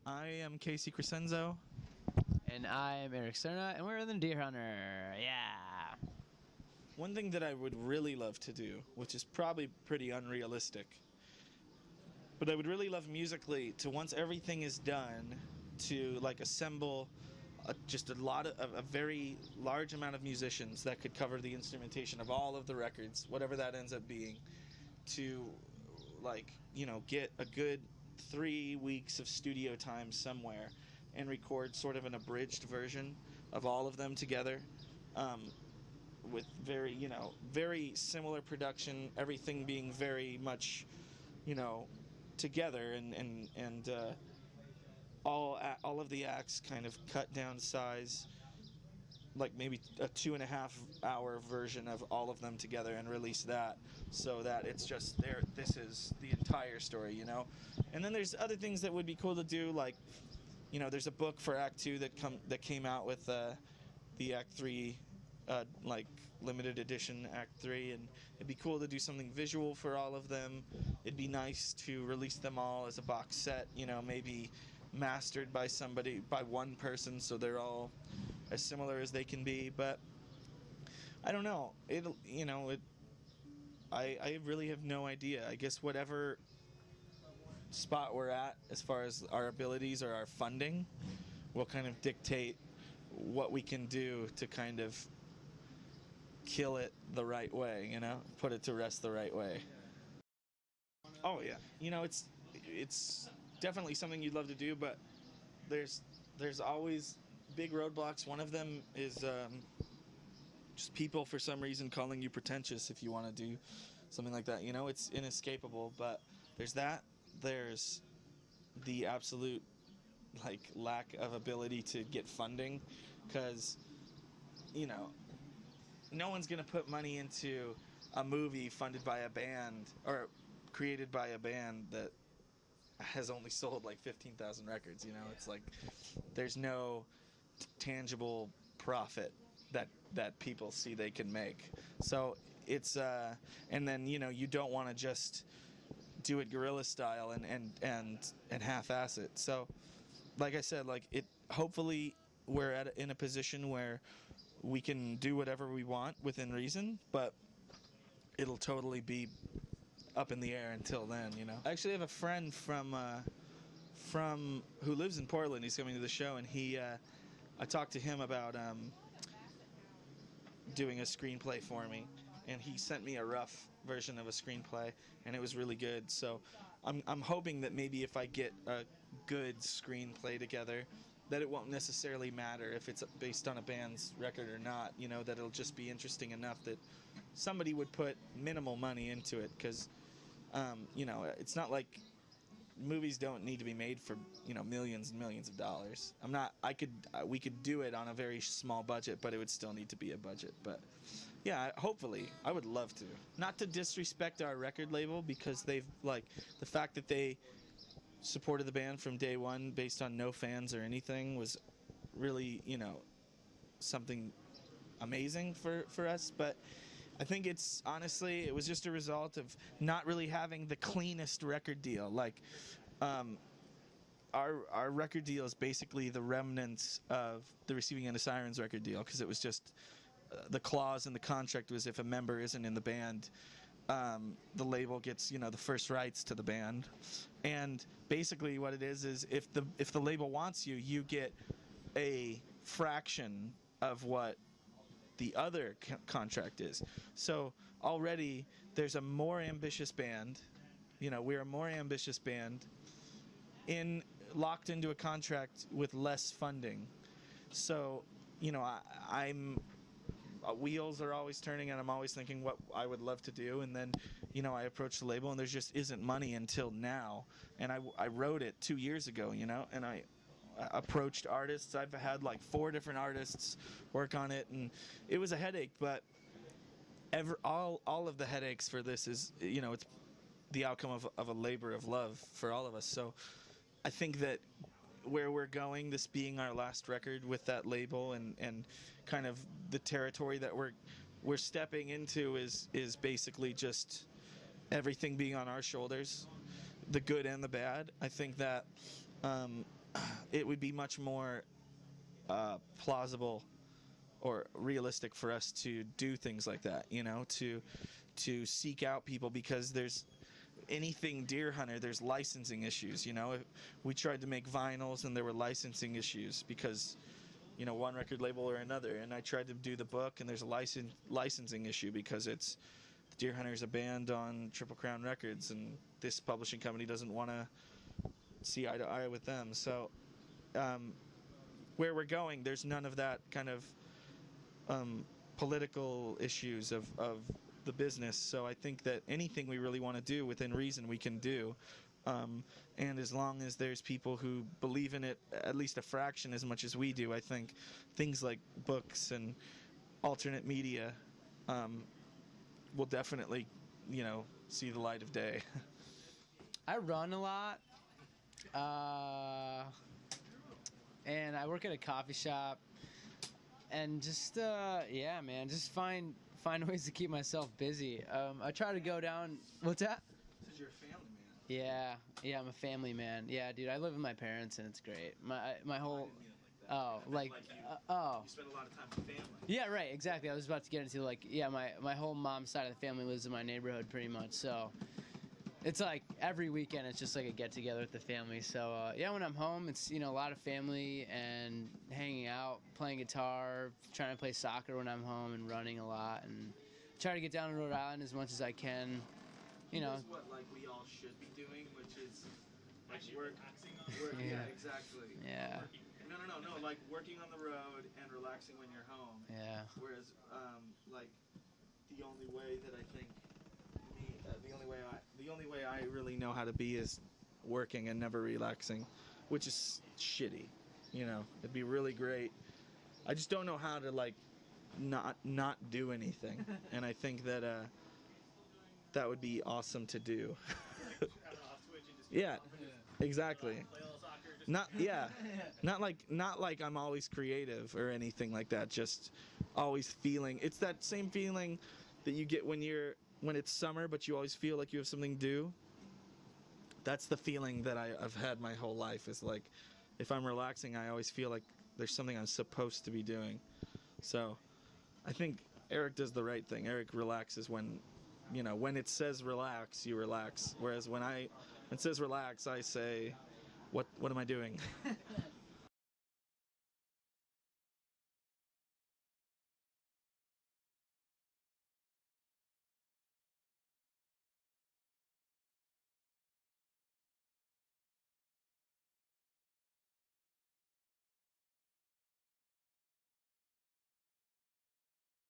I am Casey Crescenzo. And I'm Eric Cerna, and we're the Deer Hunter. Yeah. One thing that I would really love to do, which is probably pretty unrealistic, but I would really love musically to, once everything is done, to like assemble just a very large amount of musicians that could cover the instrumentation of all of the records, whatever that ends up being, to get a good 3 weeks of studio time somewhere and record sort of an abridged version of all of them together, with very similar production, everything being very much, together, and all of the acts kind of cut down size, like maybe a 2.5 hour version of all of them together, and release that so that it's just there. This is the entire story, And then there's other things that would be cool to do, like, there's a book for Act 2 that came out with the Act 3, limited edition Act 3, and it'd be cool to do something visual for all of them. It'd be nice to release them all as a box set, maybe mastered by one person, so they're all as similar as they can be. But I don't know. I really have no idea. I guess whatever spot we're at as far as our abilities or our funding will kind of dictate what we can do to kind of kill it the right way, put it to rest the right way. Oh yeah, it's definitely something you'd love to do, but there's always big roadblocks. One of them is just people for some reason calling you pretentious if you want to do something like that. It's inescapable, but there's that. There's the absolute lack of ability to get funding, because no one's going to put money into a movie funded by a band or created by a band that has only sold 15,000 records. It's like there's no tangible profit that people see they can make. So it's and then you don't want to just do it guerrilla style and half-ass it. So like I said, hopefully we're in a position where we can do whatever we want within reason, but it'll totally be up in the air until then. I actually have a friend from who lives in Portland. He's coming to the show, and I talked to him about doing a screenplay for me, and he sent me a rough version of a screenplay, and it was really good. So I'm hoping that maybe if I get a good screenplay together, that it won't necessarily matter if it's based on a band's record or not, that it'll just be interesting enough that somebody would put minimal money into it, because it's not like movies don't need to be made for millions and millions of dollars. We could do it on a very small budget, but it would still need to be a budget. But yeah, hopefully I would love to. Not to disrespect our record label, because they've the fact that they supported the band from day one based on no fans or anything was really something amazing for us. But I think it was just a result of not really having the cleanest record deal. Our record deal is basically the remnants of the Receiving End of Sirens record deal, because it was just the clause in the contract was if a member isn't in the band, the label gets the first rights to the band. And basically what it is if the label wants you get a fraction of what the other contract is. So already there's a more ambitious band. We're a more ambitious band locked into a contract with less funding. So I'm wheels are always turning, and I'm always thinking what I would love to do. And then I approach the label, and there just isn't money until now. And I wrote it 2 years ago, and I approached artists. I've had 4 different artists work on it, and it was a headache. But all of the headaches for this is it's the outcome of a labor of love for all of us. So I think that where we're going, this being our last record with that label, and kind of the territory that we're stepping into is basically just everything being on our shoulders, the good and the bad. I think that it would be much more plausible or realistic for us to do things like that, you know, to seek out people, because there's anything deer hunter, there's licensing issues, you know. We tried to make vinyls and there were licensing issues because, you know, one record label or another, and I tried to do the book and there's a licensing issue because it's Deer Hunter's a band on Triple Crown Records and this publishing company doesn't want to see eye to eye with them. So where we're going, there's none of that kind of political issues of the business. So I think that anything we really want to do within reason we can do, and as long as there's people who believe in it at least a fraction as much as we do, I think things like books and alternate media will definitely, you know, see the light of day. I run a lot, and I work at a coffee shop, and just yeah, man, just find ways to keep myself busy. I try to go down. What's that? Because you're a family man. Yeah, I'm a family man. Yeah, dude, I live with my parents and it's great. My whole you spend a lot of time with family. Yeah, right, exactly. I was about to get into my whole mom's side of the family lives in my neighborhood pretty much. So it's like every weekend it's just like a get together with the family. So yeah, when I'm home, it's, you know, a lot of family and hanging out, playing guitar, trying to play soccer when I'm home, and running a lot, and try to get down to Rhode Island as much as I can. You know. What like we all should be doing, which is like work. Yeah. Yeah, exactly. Yeah. No, like working on the road and relaxing when you're home. Yeah. Whereas, like, the only way that I think the only way I really know how to be is working and never relaxing, which is shitty. You know, it'd be really great. I just don't know how to like not do anything, and I think that that would be awesome to do. Yeah, exactly. Not like I'm always creative or anything like that. Just always feeling. It's that same feeling that you get when it's summer, but you always feel like you have something to do. That's the feeling that I've had my whole life. Is like, if I'm relaxing, I always feel like there's something I'm supposed to be doing. So, I think Eric does the right thing. Eric relaxes when, you know, when it says relax, you relax. Whereas when it says relax, I say, what am I doing?